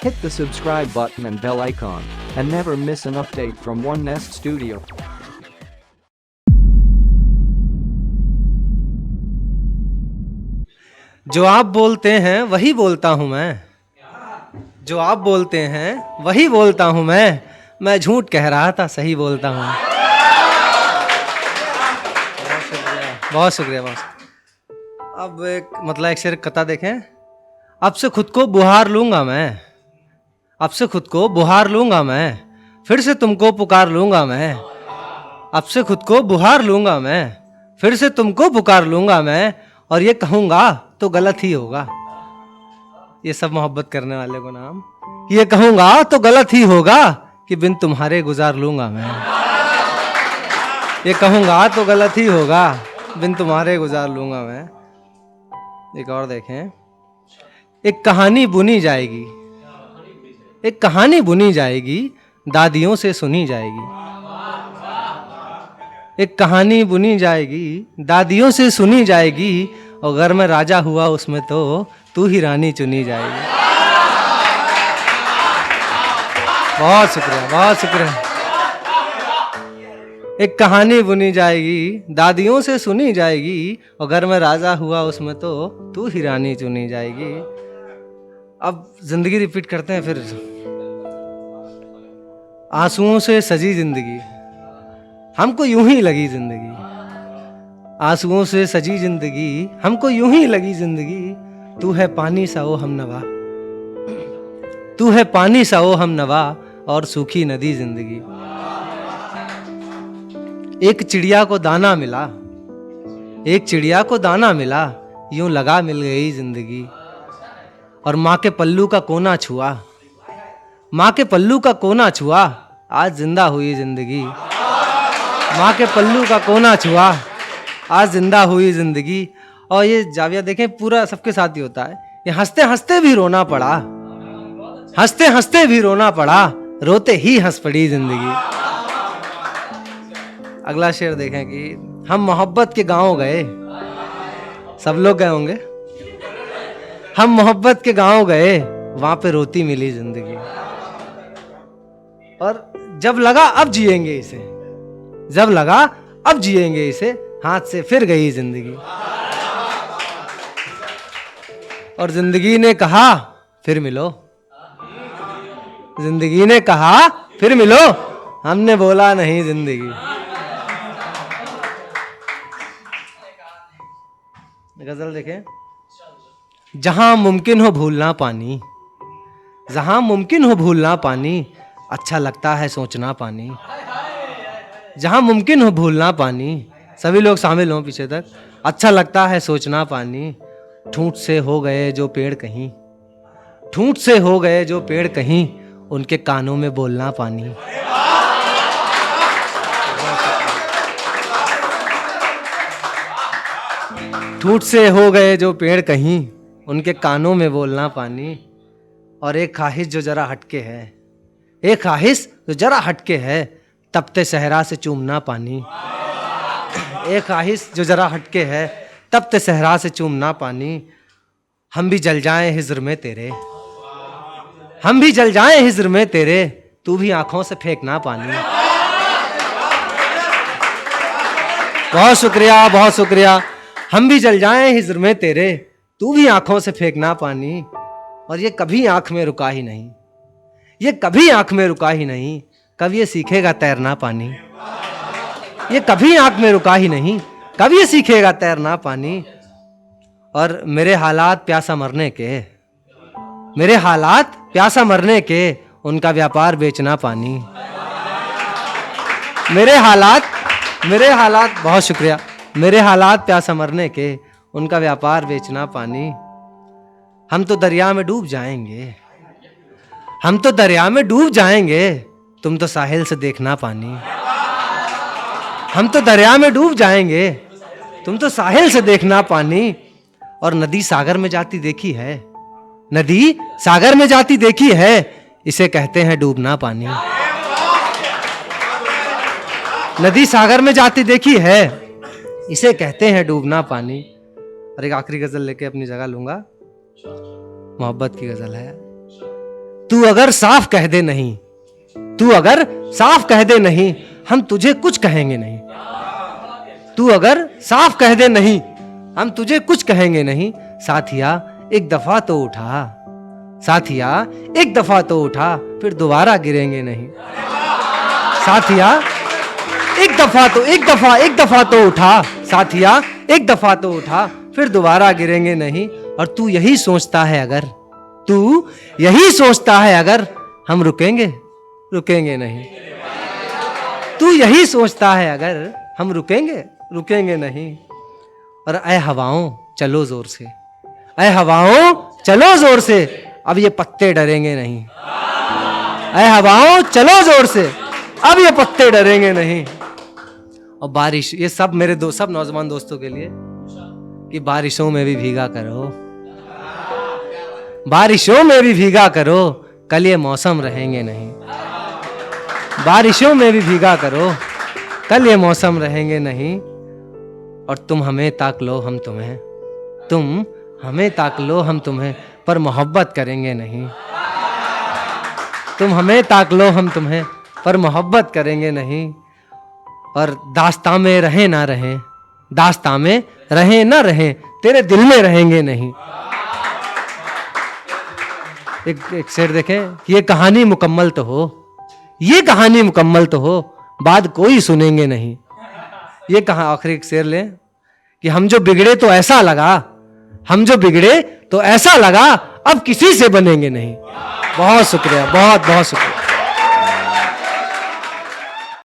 Hit the subscribe button and bell icon and never miss an update from One Nest Studio. जो आप बोलते हैं वही बोलता हूँ मैं, जो आप बोलते हैं वही बोलता हूँ मैं झूठ कह रहा था सही बोलता हूँ। बहुत शुक्रिया बहुत शुक्रिया। अब एक शेर कथा देखें। अब से खुद को बुहार लूंगा मैं, अब से खुद को बुहार लूंगा मैं, फिर से तुमको पुकार लूंगा मैं। अब से खुद को बुहार लूंगा मैं, फिर से तुमको पुकार लूंगा मैं, और ये कहूंगा तो गलत ही होगा। ये सब मोहब्बत करने वाले को नाम। ये कहूंगा तो गलत ही होगा कि बिन तुम्हारे गुजार लूंगा मैं। ये कहूंगा तो गलत ही होगा बिन तुम्हारे गुजार लूंगा मैं। एक और देखें। एक कहानी बुनी जाएगी, एक कहानी बुनी जाएगी, दादियों से सुनी जाएगी। एक कहानी बुनी जाएगी, दादियों से सुनी जाएगी, और अगर मैं राजा हुआ उसमें तो तू ही रानी चुनी जाएगी। बहुत शुक्रिया बहुत शुक्रिया। एक कहानी बुनी जाएगी, दादियों से सुनी जाएगी, और अगर मैं राजा हुआ उसमें तो तू ही रानी चुनी जाएगी। अब जिंदगी रिपीट करते हैं फिर। आंसुओं से सजी जिंदगी, हमको यूं ही लगी जिंदगी। आंसुओं से सजी जिंदगी, हमको यूं ही लगी जिंदगी। तू है पानी सा ओ हमनवा, तू है पानी सा ओ हमनवा, और सूखी नदी जिंदगी। एक चिड़िया को दाना मिला, एक चिड़िया को दाना मिला, यूं लगा मिल गई जिंदगी। और माँ के पल्लू का कोना छुआ, माँ के पल्लू का कोना छुआ, आज जिंदा हुई जिंदगी। माँ के पल्लू का कोना छुआ, आज जिंदा हुई जिंदगी। और ये जाविया देखें पूरा सबके साथ ही होता है। ये हंसते हंसते भी रोना पड़ा, हंसते हंसते भी रोना पड़ा, रोते ही हंस पड़ी जिंदगी। अगला शेर देखें कि हम मोहब्बत के गांव गए, सब लोग गए होंगे। हम मोहब्बत के गांव गए, वहां पे रोती मिली जिंदगी। और जब लगा अब जिएंगे इसे, जब लगा अब जिएंगे इसे, हाथ से फिर गई जिंदगी। और जिंदगी ने कहा फिर मिलो, जिंदगी ने कहा फिर मिलो, हमने बोला नहीं जिंदगी। गजल देखें। जहां मुमकिन हो भूलना पानी, जहां मुमकिन हो भूलना पानी, अच्छा लगता है सोचना पानी। जहां मुमकिन हो भूलना पानी, सभी लोग शामिल हों पीछे तक। अच्छा लगता है सोचना पानी। ठूंठ से हो गए जो पेड़ कहीं, ठूंठ से हो गए जो पेड़ कहीं, उनके कानों में बोलना पानी। ठूंठ से हो गए जो पेड़ कहीं, उनके कानों में बोलना पानी। और एक ख्वाहिश जो जरा हटके है, एक ख्वाहिश जो जरा हटके है, तपते सहरा से चूमना पानी। एक ख्वाहिश जो जरा हटके है, तपते सहरा से चूमना पानी। हम भी जल जाएं हिज्र में तेरे, हम भी जल जाएं हिज्र में तेरे, तू भी आंखों से फेंकना पानी। बहुत शुक्रिया बहुत शुक्रिया। हम भी जल जाएं हिज्र में तेरे, तू भी आंखों से फेंकना पानी। और ये कभी आंख में रुका ही नहीं, ये कभी आंख में रुका ही नहीं, कब ये सीखेगा तैरना पानी। ये कभी आंख में रुका ही नहीं, कब ये सीखेगा तैरना पानी। और मेरे हालात प्यासा मरने के, मेरे हालात प्यासा मरने के, उनका व्यापार बेचना पानी। मेरे हालात बहुत शुक्रिया। मेरे हालात प्यासा मरने के, उनका व्यापार बेचना पानी। हम तो दरिया में डूब जाएंगे, हम तो दरिया में डूब जाएंगे, तुम तो साहिल से देखना पानी। हम तो दरिया में डूब जाएंगे, तुम तो साहिल से देखना पानी। और नदी सागर में जाती देखी है, नदी सागर में जाती देखी है, इसे कहते हैं डूबना पानी। नदी सागर में जाती देखी है, इसे कहते हैं डूबना पानी। और एक आखिरी गजल लेके अपनी जगह लूंगा। मोहब्बत की गजल है। तू अगर साफ कह दे नहीं, तू अगर साफ कह दे नहीं, हम तुझे कुछ कहेंगे नहीं। तू अगर साफ कह दे नहीं, हम तुझे कुछ कहेंगे नहीं। साथिया एक दफा तो उठा, साथिया एक दफा तो उठा, फिर दोबारा गिरेंगे नहीं। साथिया एक दफा तो उठा, साथिया एक दफा तो उठा, फिर दोबारा गिरेंगे नहीं। और तू यही सोचता है अगर, तू यही सोचता है अगर, हम रुकेंगे नहीं। तू यही सोचता है अगर, हम रुकेंगे नहीं। और ऐ हवाओं चलो जोर से, ऐ हवाओं चलो जोर से, अब ये पत्ते डरेंगे नहीं। ऐ हवाओं चलो जोर से, अब ये पत्ते डरेंगे नहीं। और बारिश, ये सब मेरे सब नौजवान दोस्तों के लिए, कि बारिशों में भी भीगा करो, बारिशों में भी भीगा करो, कल ये मौसम रहेंगे नहीं। बारिशों में भी भीगा करो, कल ये मौसम रहेंगे नहीं। और तुम हमें ताक लो हम तुम्हें, तुम हमें ताक लो हम तुम्हें, पर मोहब्बत करेंगे नहीं। तुम हमें ताक लो हम तुम्हें, पर मोहब्बत करेंगे नहीं। और दास्तां में रहे ना रहे, दास्तां में रहे ना रहे, तेरे दिल में रहेंगे नहीं। एक शेर देखें, ये कहानी मुकम्मल तो हो, ये कहानी मुकम्मल तो हो, बाद कोई सुनेंगे नहीं। ये कहा, आखिरी एक शेर लें कि हम जो बिगड़े तो ऐसा लगा, हम जो बिगड़े तो ऐसा लगा, अब किसी से बनेंगे नहीं। बहुत शुक्रिया, बहुत बहुत शुक्रिया।